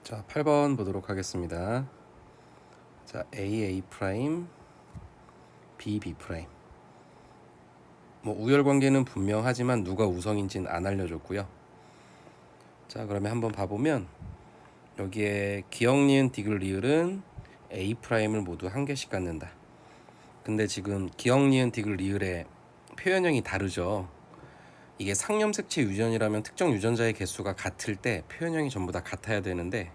자, 8번 보도록 하겠습니다. 자, A 프라임, B 프라임. 뭐 우열 관계는 분명하지만 누가 우성인지는 안 알려줬고요. 자, 그러면 한번 봐보면 여기에 기억, 니은, 디귿, 리을은 A 프라임을 모두 한 개씩 갖는다. 근데 지금 기억, 니은, 디귿, 리을의 표현형이 다르죠. 이게 상염색체 유전이라면 특정 유전자의 개수가 같을 때 표현형이 전부 다 같아야 되는데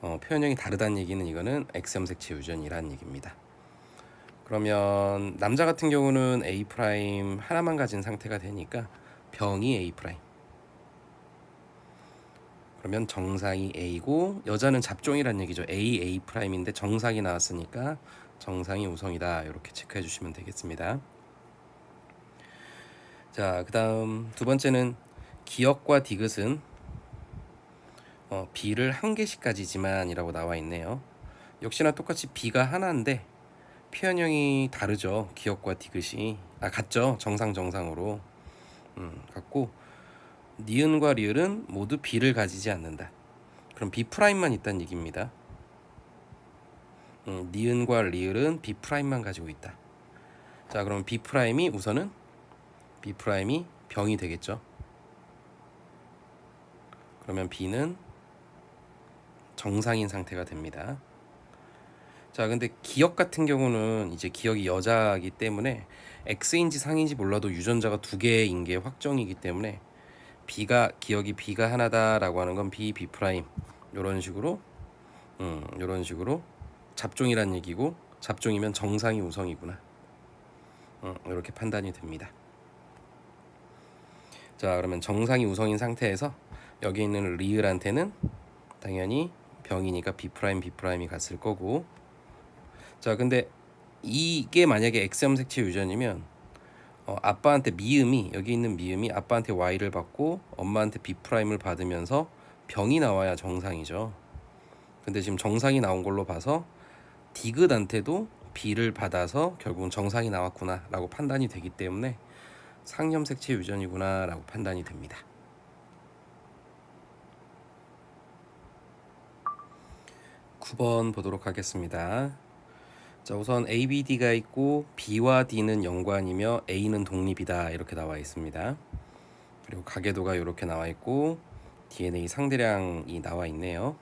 표현형이 다르다는 얘기는 이거는 X염색체 유전이라는 얘기입니다. 그러면 남자 같은 경우는 A 프라임 하나만 가진 상태가 되니까 병이 A 프라임. 그러면 정상이 A고 여자는 잡종이란 얘기죠. A 프라임인데 정상이 나왔으니까 정상이 우성이다. 이렇게 체크해 주시면 되겠습니다. 자, 그다음 두 번째는 기억과 디귿은 B를 한 개씩 가지지만이라고 나와 있네요. 역시나 똑같이 B가 하나인데 표현형이 다르죠. 기억과 디귿이 같죠. 정상으로 같고 니은과 리을은 모두 B를 가지지 않는다. 그럼 B 프라임만 있다는 얘기입니다. 니은과 리을은 B 프라임만 가지고 있다. 자, 그럼 B 프라임이 우선은 B 프라임이 병이 되겠죠. 그러면 B는 정상인 상태가 됩니다. 자, 근데 기억 같은 경우는 이제 기억이 여자이기 때문에 X인지 상인지 몰라도 유전자가 두 개인 게 확정이기 때문에 기억이 B가 하나다라고 하는 건 B 프라임 이런 식으로 잡종이란 얘기고 잡종이면 정상이 우성이구나. 이렇게 판단이 됩니다. 자, 그러면 정상이 우성인 상태에서 여기 있는 리을한테는 당연히 병이니까 B 프라임이 갔을 거고. 자, 근데 이게 만약에 X염색체 유전이면 아빠한테 여기 있는 미음이 아빠한테 Y를 받고 엄마한테 B 프라임을 받으면서 병이 나와야 정상이죠. 근데 지금 정상이 나온 걸로 봐서 디귿한테도 B를 받아서 결국은 정상이 나왔구나 라고 판단이 되기 때문에 상염색체 유전이구나 라고 판단이 됩니다. 9번 보도록 하겠습니다. 자, 우선 A, B, D가 있고 B와 D는 연관이며 A는 독립이다 이렇게 나와 있습니다. 그리고 가계도가 이렇게 나와 있고 DNA 상대량이 나와 있네요.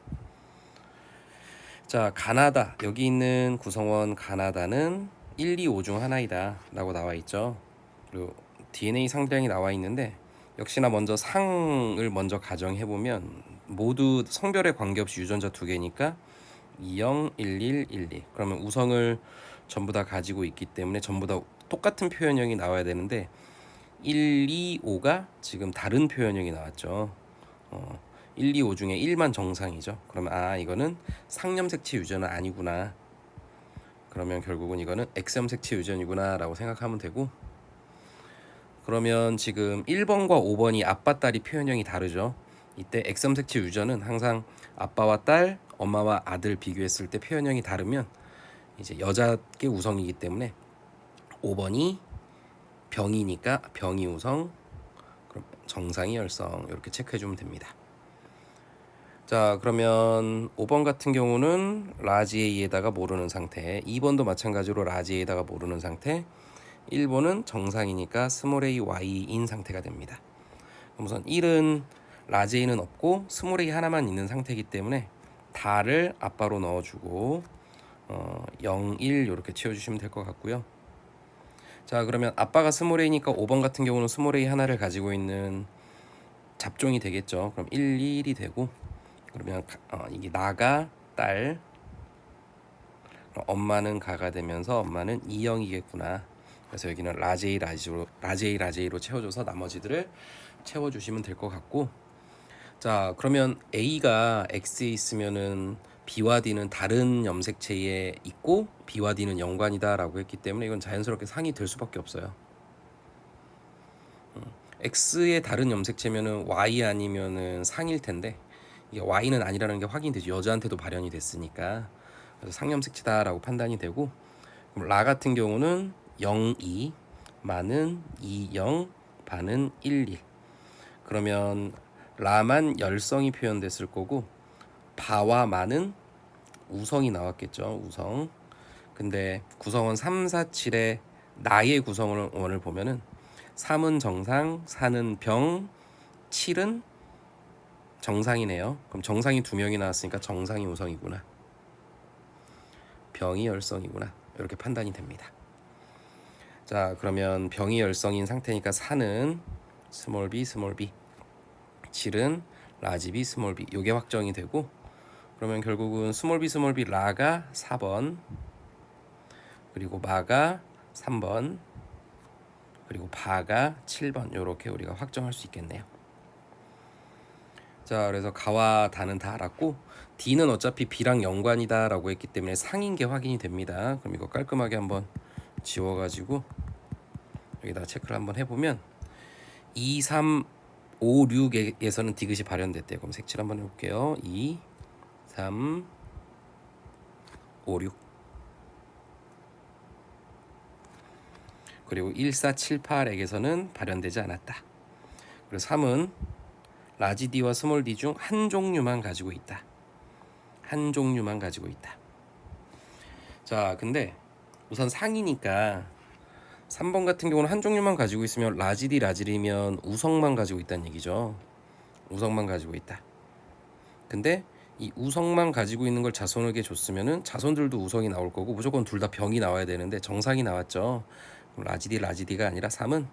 자, 가나다, 여기 있는 구성원 가나다는 1, 2, 5 중 하나이다 라고 나와 있죠. 그리고 DNA 상대량이 나와 있는데 역시나 먼저 상을 먼저 가정해보면 모두 성별에 관계없이 유전자 두 개니까 20, 11, 12. 그러면 우성을 전부 다 가지고 있기 때문에 전부 다 똑같은 표현형이 나와야 되는데 1, 2, 5가 지금 다른 표현형이 나왔죠. 1, 2, 5 중에 1만 정상이죠. 그러면 이거는 상염색체 유전은 아니구나. 그러면 결국은 이거는 X염색체 유전이구나 라고 생각하면 되고, 그러면 지금 1번과 5번이 아빠 딸이 표현형이 다르죠. 이때 X염색체 유전은 항상 아빠와 딸, 엄마와 아들 비교했을 때 표현형이 다르면 이제 여자께 우성이기 때문에 5번이 병이니까 병이 우성, 그럼 정상이 열성 이렇게 체크해주면 됩니다. 자, 그러면 5번 같은 경우는 라지 A에다가 모르는 상태, 2번도 마찬가지로 라지 A에다가 모르는 상태, 1번은 정상이니까 스몰 a y인 상태가 됩니다. 우선 1은 라지 A는 없고 스몰 a 하나만 있는 상태이기 때문에 다를 아빠로 넣어주고 0, 1 이렇게 채워주시면 될 것 같고요. 자, 그러면 아빠가 스몰 a니까 5번 같은 경우는 스몰 a 하나를 가지고 있는 잡종이 되겠죠. 그럼 1, 1이 되고, 그러면 이게 나가 딸, 엄마는 가가 되면서 엄마는 2, 0이겠구나. 그래서 여기는 라제이로 채워줘서 나머지들을 채워주시면 될 것 같고, 자, 그러면 A가 X에 있으면은 B와 D는 다른 염색체에 있고 B와 D는 연관이다라고 했기 때문에 이건 자연스럽게 상이 될 수밖에 없어요. X의 다른 염색체면은 Y 아니면은 상일 텐데 이게 Y는 아니라는 게 확인되죠. 여자한테도 발현이 됐으니까. 그래서 상염색체다라고 판단이 되고, 그럼 라 같은 경우는 0, 2, 마는 2, 0, 바는 1, 1. 그러면 라만 열성이 표현됐을 거고 바와 마는 우성이 나왔겠죠. 우성. 근데 구성원 3, 4, 7의 나의 구성원을 보면은 3은 정상, 4는 병, 7은 정상이네요. 그럼 정상이 2명이 나왔으니까 정상이 우성이구나. 병이 열성이구나. 이렇게 판단이 됩니다. 자, 그러면 병이 열성인 상태니까 4는 스몰 b, 7은 라지 b, 스몰 b. 요게 확정이 되고, 그러면 결국은 스몰 b 라가 4번, 그리고 마가 3번, 그리고 바가 7번. 요렇게 우리가 확정할 수 있겠네요. 자, 그래서 가와 다는 다 알았고, D는 어차피 B랑 연관이다 라고 했기 때문에 상인 게 확인이 됩니다. 그럼 이거 깔끔하게 한번 지워가지고 여기다 체크를 한번 해보면 2, 3, 5, 6에서는 디귿이 발현됐대요. 그럼 색칠 한번 해볼게요. 2, 3, 5, 6. 그리고 1, 4, 7, 8액에서는 발현되지 않았다. 그리고 3은 라지 D와 스몰 d 중 한 종류만 가지고 있다. 한 종류만 가지고 있다. 자, 근데 우선 상이니까 3번 같은 경우는 한 종류만 가지고 있으면 라지 D 라지리면 우성만 가지고 있다는 얘기죠. 우성만 가지고 있다. 근데 이 우성만 가지고 있는 걸 자손에게 줬으면은 자손들도 우성이 나올 거고 무조건 둘 다 병이 나와야 되는데 정상이 나왔죠. 그럼 라지 D가 아니라 3은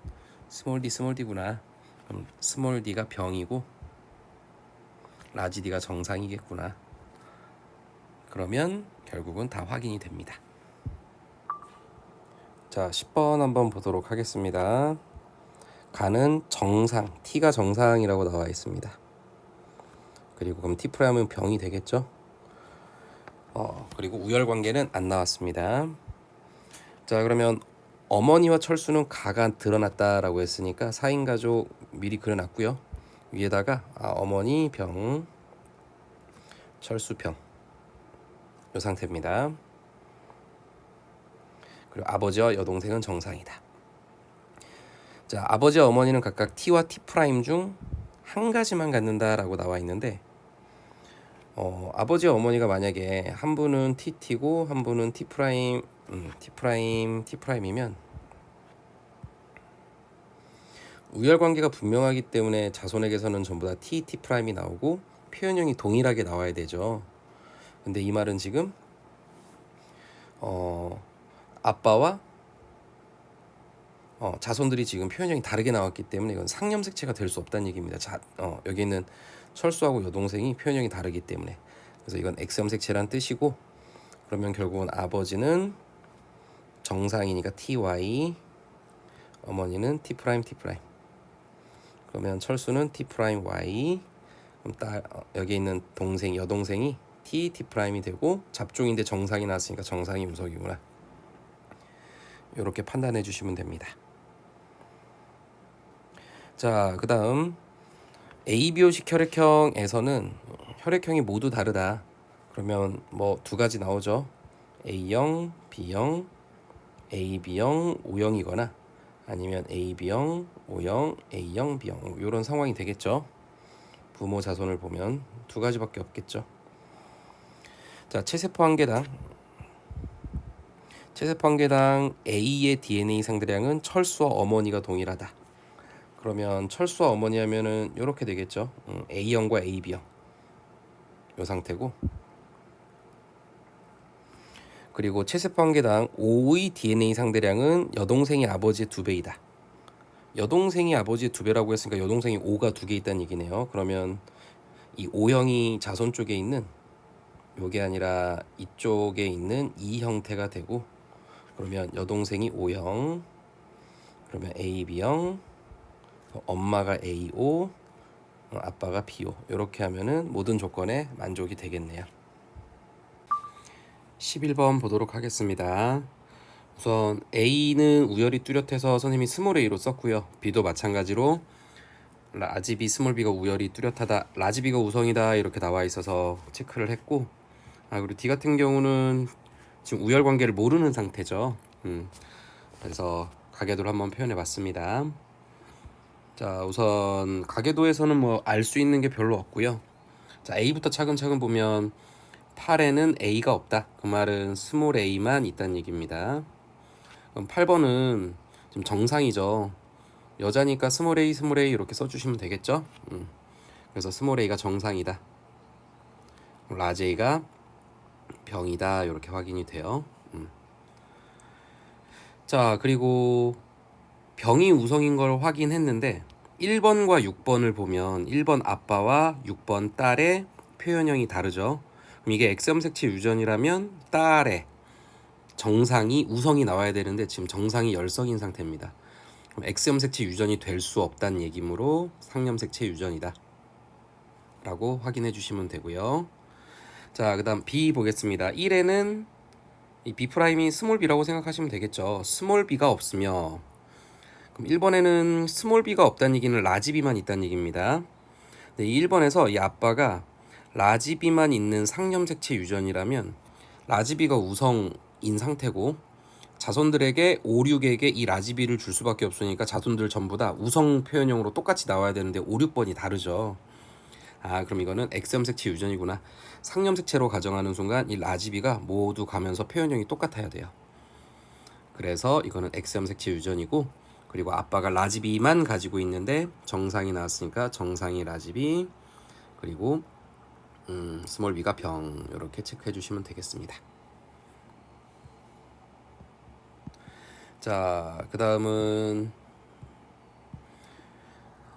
스몰 D구나. 그럼 스몰 D가 병이고 라지 D가 정상이겠구나. 그러면 결국은 다 확인이 됩니다. 자, 10번 한번 보도록 하겠습니다. 가는 정상, T가 정상이라고 나와 있습니다. 그리고 그럼 T 프라임은 병이 되겠죠. 그리고 우열 관계는 안 나왔습니다. 자, 그러면 어머니와 철수는 가가 드러났다라고 했으니까 4인 가족 미리 그려놨고요. 위에다가 어머니 병, 철수 병, 이 상태입니다. 그리고 아버지와 여동생은 정상이다. 자, 아버지와 어머니는 각각 T와 T 프라임 중 한 가지만 갖는다라고 나와 있는데, 아버지와 어머니가 만약에 한 분은 TT고 한 분은 T 프라임, T 프라임이면 우열 관계가 분명하기 때문에 자손에게서는 전부 다 T 프라임이 나오고 표현형이 동일하게 나와야 되죠. 근데 이 말은 지금 아빠와 자손들이 지금 표현형이 다르게 나왔기 때문에 이건 상념색체가 될 수 없다는 얘기입니다. 여기 있는 철수하고 여동생이 표현형이 다르기 때문에. 그래서 이건 X염색체란 뜻이고, 그러면 결국은 아버지는 정상이니까 TY, 어머니는 T 프라임. 그러면 철수는 T 프라임 Y. 그럼 여기 있는 여동생이 T 프라임이 되고 잡종인데 정상이 나왔으니까 정상이 우석이구나. 이렇게 판단해 주시면 됩니다. 자, 그 다음 ABO식 혈액형에서는 혈액형이 모두 다르다. 그러면 뭐 두 가지 나오죠. A형, B형, AB형, O형이거나 아니면 AB형, O형, A형, B형 이런 상황이 되겠죠. 부모 자손을 보면 두 가지밖에 없겠죠. 자, 체세포 한 개당 A의 DNA 상대량은 철수와 어머니가 동일하다. 그러면 철수와 어머니 하면은 이렇게 되겠죠. A형과 AB형 이 상태고, 그리고 체세포 한 개당 O의 DNA 상대량은 여동생이 아버지의 2배이다. 여동생이 아버지의 2배라고 했으니까 여동생이 O가 2개 있다는 얘기네요. 그러면 이 O형이 자손 쪽에 있는 요게 아니라 이쪽에 있는 이 형태가 되고, 그러면 여동생이 O형, 그러면 AB형, 엄마가 AO, 아빠가 BO. 이렇게 하면은 모든 조건에 만족이 되겠네요. 11번 보도록 하겠습니다. 우선 A는 우열이 뚜렷해서 선생님이 스몰 A로 썼고요. B도 마찬가지로 라지 B, 스몰 B가 우열이 뚜렷하다, 라지 B가 우성이다 이렇게 나와 있어서 체크를 했고, 그리고 D 같은 경우는 지금 우열 관계를 모르는 상태죠. 그래서 가계도를 한번 표현해 봤습니다. 자, 우선 가계도에서는 뭐 알 수 있는 게 별로 없고요. 자, A부터 차근차근 보면 8에는 A가 없다. 그 말은 스몰 a만 있다는 얘기입니다. 그럼 8번은 지금 정상이죠. 여자니까 스몰 a 이렇게 써주시면 되겠죠. 그래서 스몰 a가 정상이다. 라지 a가 병이다. 이렇게 확인이 돼요. 자, 그리고 병이 우성인 걸 확인했는데 1번과 6번을 보면 1번 아빠와 6번 딸의 표현형이 다르죠. 그럼 이게 X염색체 유전이라면 딸의 정상이 우성이 나와야 되는데 지금 정상이 열성인 상태입니다. 그럼 X염색체 유전이 될 수 없다는 얘기므로 상염색체 유전이다 라고 확인해 주시면 되고요. 자, 그 다음 B 보겠습니다. 1에는 이 B'이 스몰 b라고 생각하시면 되겠죠. 스몰 b가 없으며, 그럼 1번에는 스몰 b가 없다는 얘기는 라지 b만 있다는 얘기입니다. 근데 이 1번에서 이 아빠가 라지 b만 있는 상염색체 유전이라면 라지 b가 우성인 상태고 자손들에게 5, 6에게 이 라지 b를 줄 수밖에 없으니까 자손들 전부 다 우성 표현형으로 똑같이 나와야 되는데 5, 6번이 다르죠. 아, 그럼 이거는 X염색체 유전이구나. 상염색체로 가정하는 순간 이 라지 b가 모두 가면서 표현형이 똑같아야 돼요. 그래서 이거는 X염색체 유전이고, 그리고 아빠가 라지 b만 가지고 있는데 정상이 나왔으니까 정상이 라지 b, 그리고 스몰 b가 병, 이렇게 체크해 주시면 되겠습니다. 자, 그 다음은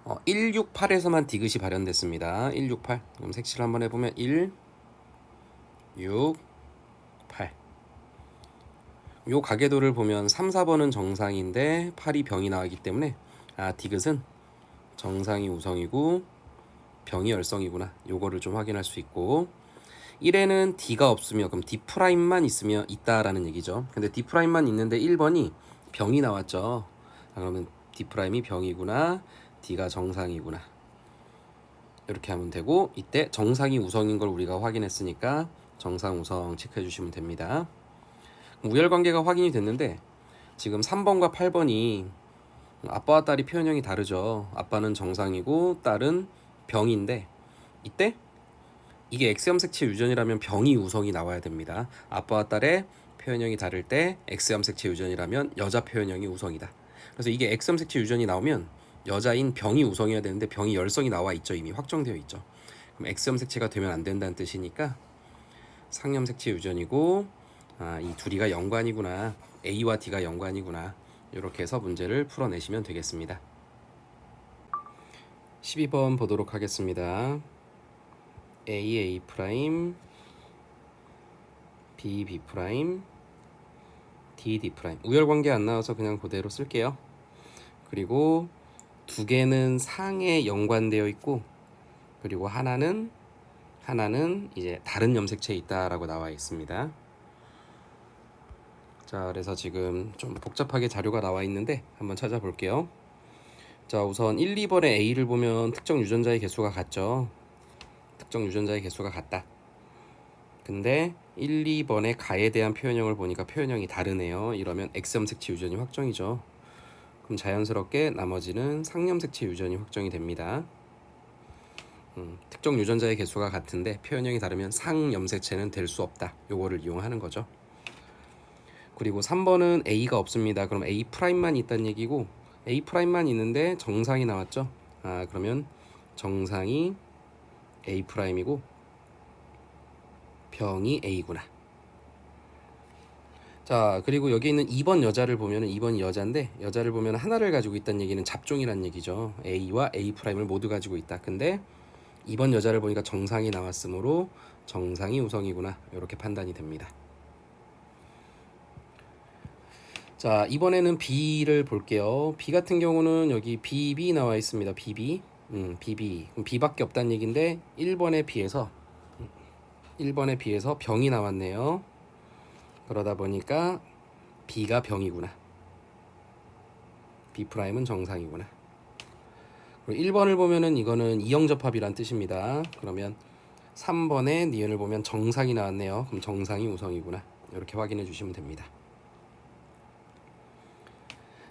168에서만 디귿이 발현됐습니다. 168. 그럼 색칠 한번 해보면 1, 6, 8. 요 가계도를 보면 3, 4번은 정상인데 8이 병이 나왔기 때문에 디귿은 정상이 우성이고 병이 열성이구나. 요거를 좀 확인할 수 있고, 1에는 D가 없으며 그럼 D'만 있으며 있다라는 얘기죠. 근데 D'만 있는데 1번이 병이 나왔죠. 그러면 D'이 병이구나. D가 정상이구나. 이렇게 하면 되고, 이때 정상이 우성인 걸 우리가 확인했으니까 정상 우성 체크해 주시면 됩니다. 우열관계가 확인이 됐는데 지금 3번과 8번이 아빠와 딸이 표현형이 다르죠. 아빠는 정상이고 딸은 병인데, 이때 이게 X염색체 유전이라면 병이 우성이 나와야 됩니다. 아빠와 딸의 표현형이 다를 때 X염색체 유전이라면 여자 표현형이 우성이다. 그래서 이게 X염색체 유전이 나오면 여자인 병이 우성이어야 되는데 병이 열성이 나와 있죠. 이미 확정되어 있죠. 그럼 X염색체가 되면 안 된다는 뜻이니까 상염색체 유전이고, 이 둘이가 연관이구나. A와 D가 연관이구나. 이렇게 해서 문제를 풀어내시면 되겠습니다. 12번 보도록 하겠습니다. A 프라임, B 프라임, D 프라임. 우열관계 안 나와서 그냥 그대로 쓸게요. 그리고 두 개는 상에 연관되어 있고, 그리고 하나는 이제 다른 염색체에 있다라고 나와 있습니다. 자, 그래서 지금 좀 복잡하게 자료가 나와 있는데 한번 찾아볼게요. 자, 우선 1, 2번의 A를 보면 특정 유전자의 개수가 같죠. 특정 유전자의 개수가 같다. 근데 1, 2번의 가에 대한 표현형을 보니까 표현형이 다르네요. 이러면 X염색체 유전이 확정이죠. 그럼 자연스럽게 나머지는 상염색체 유전이 확정이 됩니다. 특정 유전자의 개수가 같은데 표현형이 다르면 상염색체는 될 수 없다. 요거를 이용하는 거죠. 그리고 3번은 A가 없습니다. 그럼 A'만 있다는 얘기고, A'만 있는데 정상이 나왔죠. 그러면 정상이 A'이고 병이 A구나. 자, 그리고 여기 있는 2번 여자를 보면은 2번이 여자인데, 여자를 보면 하나를 가지고 있다는 얘기는 잡종이라는 얘기죠. A와 A'을 모두 가지고 있다. 근데 2번 여자를 보니까 정상이 나왔으므로 정상이 우성이구나. 이렇게 판단이 됩니다. 자, 이번에는 B를 볼게요. B 같은 경우는 여기 BB 나와 있습니다. BB. BB. 그럼 B밖에 없다는 얘기인데 1번에 비해서 병이 나왔네요. 그러다 보니까 B가 병이구나. B'은 정상이구나. 그리고 1번을 보면은 이거는 이형접합이란 뜻입니다. 그러면 3번의 니은을 보면 정상이 나왔네요. 그럼 정상이 우성이구나. 이렇게 확인해 주시면 됩니다.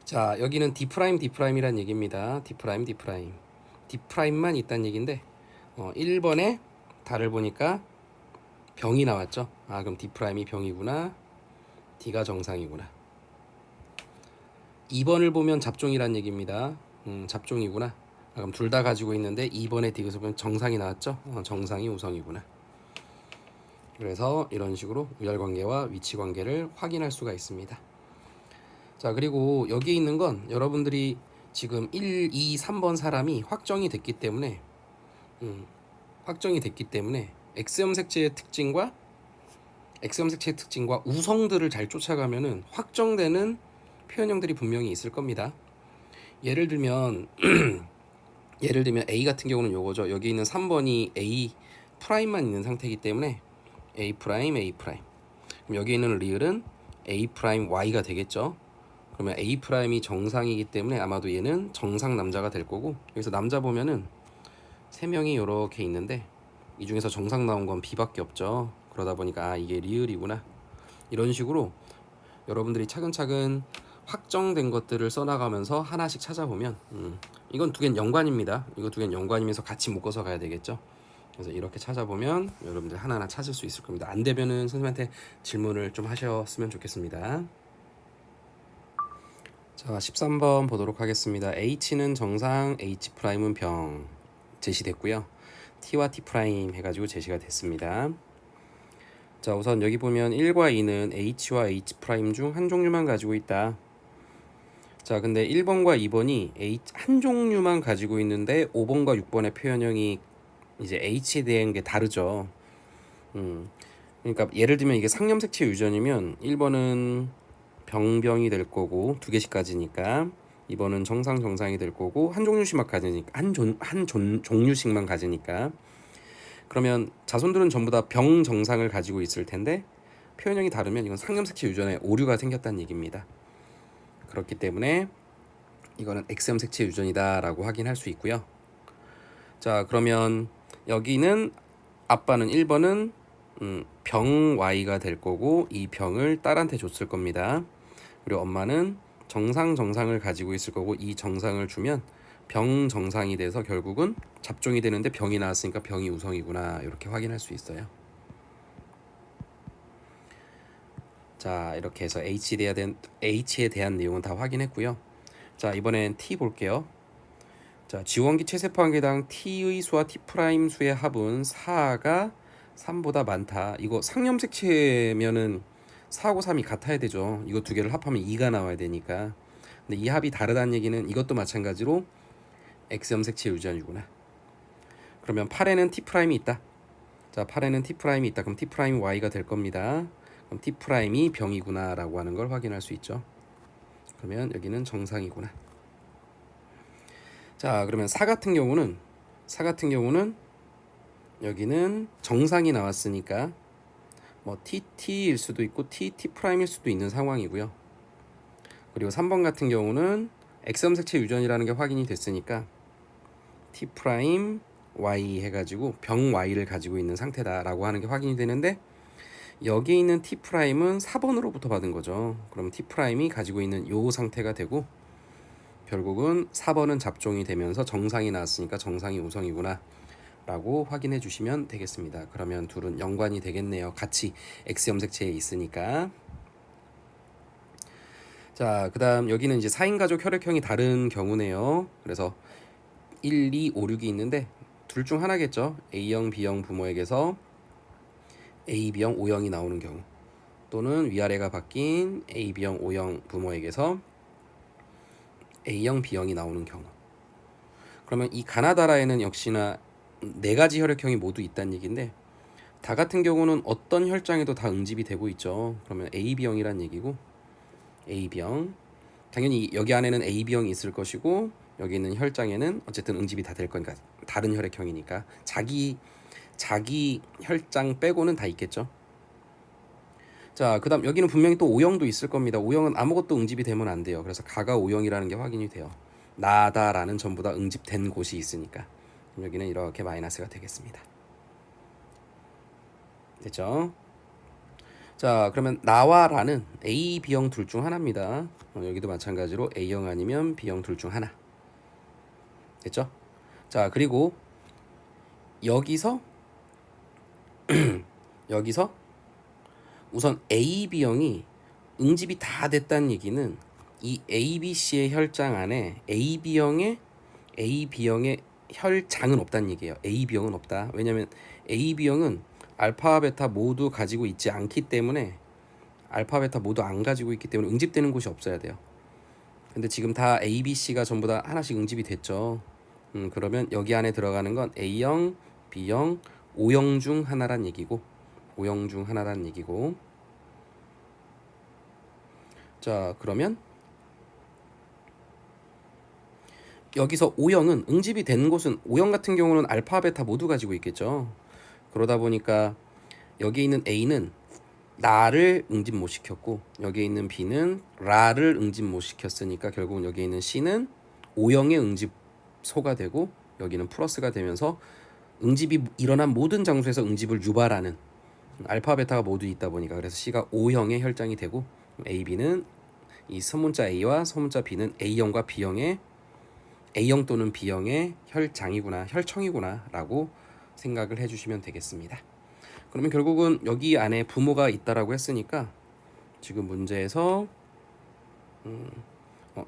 자, 여기는 D'이란 얘기입니다. D'만 있다는 얘기인데 1번에 달을 보니까 병이 나왔죠. 아, 그럼 D'이 병이구나. D가 정상이구나. 2번을 보면 잡종이란 얘기입니다. 잡종이구나. 아, 그럼 둘 다 가지고 있는데 2번에 D에서 보면 정상이 나왔죠. 정상이 우성이구나. 그래서 이런 식으로 우열관계와 위치관계를 확인할 수가 있습니다. 자, 그리고 여기 있는 건 여러분들이 지금 1, 2, 3번 사람이 확정이 됐기 때문에 X염색체의 특징과 우성들을 잘 쫓아가면은 확정되는 표현형들이 분명히 있을 겁니다. 예를 들면 A 같은 경우는 요거죠. 여기 있는 3번이 A 프라임만 있는 상태이기 때문에 A 프라임. 그럼 여기 있는 리을은 A 프라임 Y가 되겠죠. 그러면 A 프라임이 정상이기 때문에 아마도 얘는 정상 남자가 될 거고, 여기서 남자 보면은 3명이 이렇게 있는데 이 중에서 정상 나온 건 B밖에 없죠. 그러다 보니까 아, 이게 리을이구나. 이런 식으로 여러분들이 차근차근 확정된 것들을 써나가면서 하나씩 찾아보면 이건 두 개는 연관입니다. 이거 두 개는 연관이면서 같이 묶어서 가야 되겠죠. 그래서 이렇게 찾아보면 여러분들 하나하나 찾을 수 있을 겁니다. 안 되면은 선생님한테 질문을 좀 하셨으면 좋겠습니다. 자, 13번 보도록 하겠습니다. H는 정상, H'은 병 제시됐고요. T와 T' 해가지고 제시가 됐습니다. 자, 우선 여기 보면 1과 2는 H와 H' 중 한 종류만 가지고 있다. 자, 근데 1번과 2번이 한 종류만 가지고 있는데 5번과 6번의 표현형이 이제 H에 대한 게 다르죠. 그러니까 예를 들면 이게 상염색체 유전이면 1번은 병이 될 거고 2개씩 가지니까 2번은 정상이 될 거고 한 종류씩만 가지니까 종류씩만 가지니까 그러면 자손들은 전부 다 병정상을 가지고 있을 텐데 표현형이 다르면 이건 상염색체 유전에 오류가 생겼다는 얘기입니다. 그렇기 때문에 이거는 X염색체 유전이다라고 확인할 수 있고요. 자, 그러면 여기는 아빠는 1번은 병 Y가 될 거고 이 병을 딸한테 줬을 겁니다. 그리고 엄마는 정상을 가지고 있을 거고 이 정상을 주면 병정상이 돼서 결국은 잡종이 되는데 병이 나왔으니까 병이 우성이구나, 이렇게 확인할 수 있어요. 자, 이렇게 해서 H에 대한 내용은 다 확인했고요. 자, 이번엔 T 볼게요. 자, 지원기 체세포한개당 T의 수와 T' 수의 합은 4가 3보다 많다. 이거 상염색체면은 4하고 3이 같아야 되죠. 이거 두 개를 합하면 2가 나와야 되니까. 근데 이 합이 다르다는 얘기는 이것도 마찬가지로 X염색체 유전이구나. 그러면 8에는 T'이 있다. 자, 8에는 T'이 있다. 그럼 T' Y가 될 겁니다. 그럼 T'이 병이구나 라고 하는 걸 확인할 수 있죠. 그러면 여기는 정상이구나. 자, 그러면 4 같은 경우는 여기는 정상이 나왔으니까 뭐 TT일 수도 있고 TT'일 수도 있는 상황이고요. 그리고 3번 같은 경우는 X염색체 유전이라는 게 확인이 됐으니까 T' Y 해가지고 병 Y를 가지고 있는 상태다라고 하는 게 확인이 되는데, 여기 있는 T'은 4번으로부터 받은 거죠. 그럼 T'이 가지고 있는 요 상태가 되고 결국은 4번은 잡종이 되면서 정상이 나왔으니까 정상이 우성이구나 라고 확인해 주시면 되겠습니다. 그러면 둘은 연관이 되겠네요. 같이 X염색체에 있으니까. 자, 그 다음 여기는 이제 4인 가족 혈액형이 다른 경우네요. 그래서 1, 2, 5, 6이 있는데 둘 중 하나겠죠. A형, B형 부모에게서 A, B형, O형이 나오는 경우, 또는 위아래가 바뀐 A, B형, O형 부모에게서 A형, B형이 나오는 경우. 그러면 이 가나다라에는 역시나 4가지 혈액형이 모두 있다는 얘기인데, 다 같은 경우는 어떤 혈장에도 다 응집이 되고 있죠. 그러면 AB형이란 얘기고, AB형 당연히 여기 안에는 AB형이 있을 것이고 여기 있는 혈장에는 어쨌든 응집이 다 될 거니까 다른 혈액형이니까 자기 혈장 빼고는 다 있겠죠. 자, 그 다음 여기는 분명히 또 O형도 있을 겁니다. O형은 아무것도 응집이 되면 안 돼요. 그래서 가가 O형이라는 게 확인이 돼요. 나다라는 전부 다 응집된 곳이 있으니까. 여기는 이렇게 마이너스가 되겠습니다. 됐죠? 자, 그러면 나와 라는 A, B형 둘 중 하나입니다. 여기도 마찬가지로 A형 아니면 B형 둘 중 하나. 됐죠? 자, 그리고 여기서 여기서 우선 AB형이 응집이 다 됐다는 얘기는 이 ABC의 혈장 안에 AB형의 혈장은 없다는 얘기예요. AB형은 없다. 왜냐면 AB형은 알파, 베타 모두 가지고 있지 않기 때문에 알파, 베타 모두 안 가지고 있기 때문에 응집되는 곳이 없어야 돼요. 근데 지금 다 ABC가 전부 다 하나씩 응집이 됐죠. 그러면 여기 안에 들어가는 건 A형, B형, O형 중 하나란 얘기고, O형 중 하나란 얘기고. 자, 그러면 여기서 O형은 응집이 된 곳은 O형 같은 경우는 알파, 베타 모두 가지고 있겠죠. 그러다 보니까 여기 있는 A는 나를 응집 못 시켰고 여기에 있는 B는 라를 응집 못 시켰으니까 결국은 여기 있는 C는 O형의 응집소가 되고 여기는 플러스가 되면서 응집이 일어난 모든 장소에서 응집을 유발하는 알파, 베타가 모두 있다 보니까 그래서 C가 O형의 혈장이 되고 A, B는 이 선문자 A와 선문자 B는 A형과 B형의 A형 또는 B형의 혈장이구나, 혈청이구나 라고 생각을 해주시면 되겠습니다. 그러면 결국은 여기 안에 부모가 있다라고 했으니까 지금 문제에서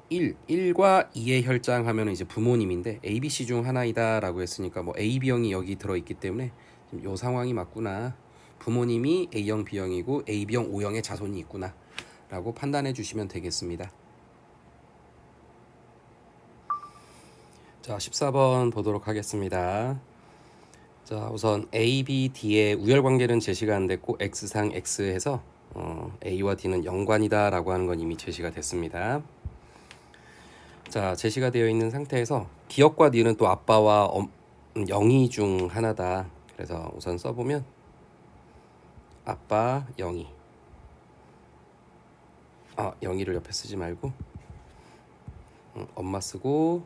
1과 2의 혈장 하면 이제 부모님인데 ABC 중 하나이다 라고 했으니까 뭐 AB형이 여기 들어있기 때문에 지금 요 상황이 맞구나. 부모님이 A형, B형이고 AB형, O형의 자손이 있구나 라고 판단해 주시면 되겠습니다. 자, 14번 보도록 하겠습니다. 자, 우선 A, B, D의 우열 관계는 제시가 안 됐고 X상 X해서 A와 D는 연관이다 라고 하는 건 이미 제시가 됐습니다. 자, 제시가 되어 있는 상태에서 기억과 니은 또 아빠와 영희 중 하나다. 그래서 우선 써보면 아빠 영희, 영희를 옆에 쓰지 말고 엄마 쓰고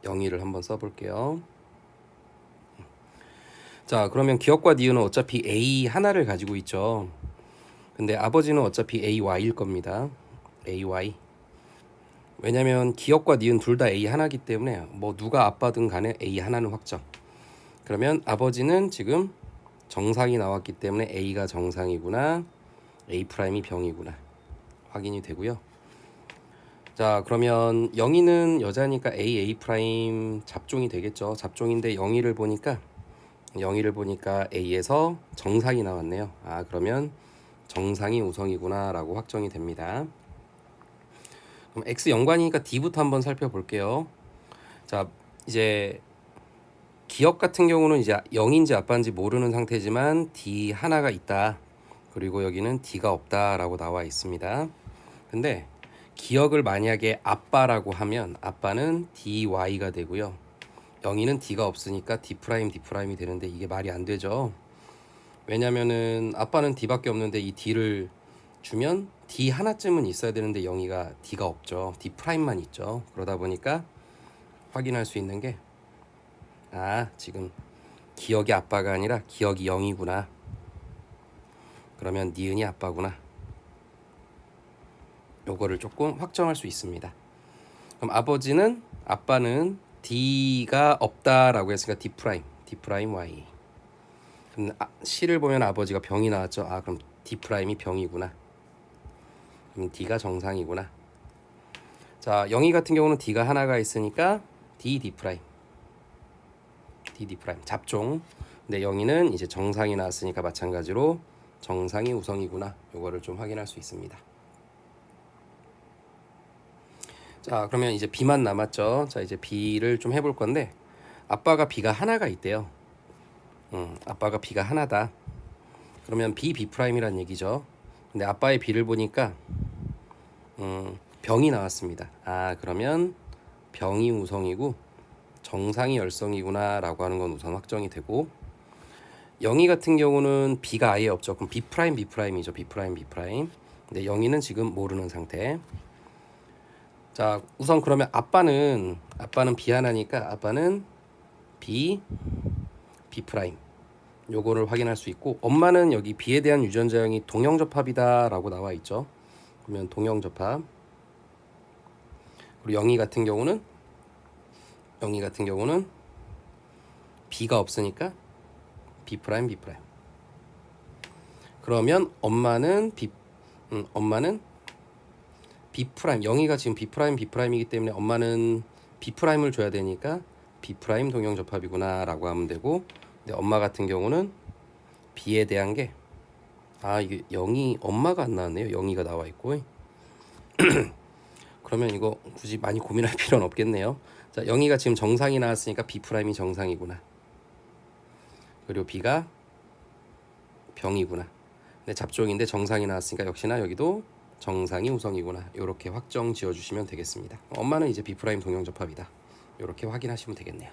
영희를 한번 써볼게요. 자, 그러면 기억과 니은은 어차피 A 하나를 가지고 있죠. 근데 아버지는 어차피 AY일 겁니다. AY. 왜냐면 기억과 니은 둘 다 A 하나기 때문에 뭐 누가 아빠든 간에 A 하나는 확정. 그러면 아버지는 지금 정상이 나왔기 때문에 A가 정상이구나, A 프라임이 병이구나 확인이 되고요. 자, 그러면 영희는 여자니까 A 프라임 잡종이 되겠죠. 잡종인데 영희를 보니까 A에서 정상이 나왔네요. 그러면 정상이 우성이구나 라고 확정이 됩니다. 그럼 X 연관이니까 D부터 한번 살펴볼게요. 자, 이제 기억 같은 경우는 이제 0인지 아빠인지 모르는 상태지만 D 하나가 있다. 그리고 여기는 D가 없다라고 나와 있습니다. 근데 기억을 만약에 아빠라고 하면 아빠는 DY가 되고요. 0이는 D가 없으니까 D'D'이 되는데 이게 말이 안 되죠. 왜냐면은 아빠는 D밖에 없는데 이 D를 주면 D 하나쯤은 있어야 되는데 0이가 D가 없죠. D'만 있죠. 그러다 보니까 확인할 수 있는 게 지금 기억이 아빠가 아니라 기억이 0이구나. 그러면 니은이 아빠구나. 요거를 조금 확정할 수 있습니다. 그럼 아빠는 D가 없다라고 했으니까 D' Y. 그럼 C를 보면 아버지가 병이 나왔죠. 그럼 D'이 병이구나. 그럼 D가 정상이구나. 자, 영희 같은 경우는 D가 하나가 있으니까 D' 잡종. 근데 영희는 이제 정상이 나왔으니까 마찬가지로 정상이 우성이구나. 요거를 좀 확인할 수 있습니다. 자, 그러면 이제 B만 남았죠. 자, 이제 B를 좀 해볼 건데 아빠가 B가 하나가 있대요. 아빠가 B가 하나다. 그러면 B'I란 얘기죠. 근데 아빠의 B를 보니까 병이 나왔습니다. 그러면 병이 우성이고 정상이 열성이구나 라고 하는 건 우선 확정이 되고, 영희 같은 경우는 B가 아예 없죠. 그럼 B'I죠. B'. 근데 영희는 지금 모르는 상태. 자, 우선 그러면 아빠는 B 하나니까 아빠는 B 프라임 요거를 확인할 수 있고, 엄마는 여기 B에 대한 유전자형이 동형접합이다 라고 나와 있죠. 그러면 동형접합. 그리고 영희 같은 경우는 B가 없으니까 B'. 그러면 엄마는 B 프라임, 영희가 지금 B 프라임이기 때문에 엄마는 B 프라임을 줘야 되니까 B 프라임 동형 접합이구나라고 하면 되고, 근데 엄마 같은 경우는 B에 대한 게 이게 영희 엄마가 안 나왔네요. 영희가 나와 있고. 그러면 이거 굳이 많이 고민할 필요는 없겠네요. 자, 영희가 지금 정상이 나왔으니까 B 프라임이 정상이구나. 그리고 B가 병이구나. 근데 잡종인데 정상이 나왔으니까 역시나 여기도 정상이 우성이구나. 이렇게 확정 지어주시면 되겠습니다. 엄마는 이제 B 프라임 동형 접합이다. 이렇게 확인하시면 되겠네요.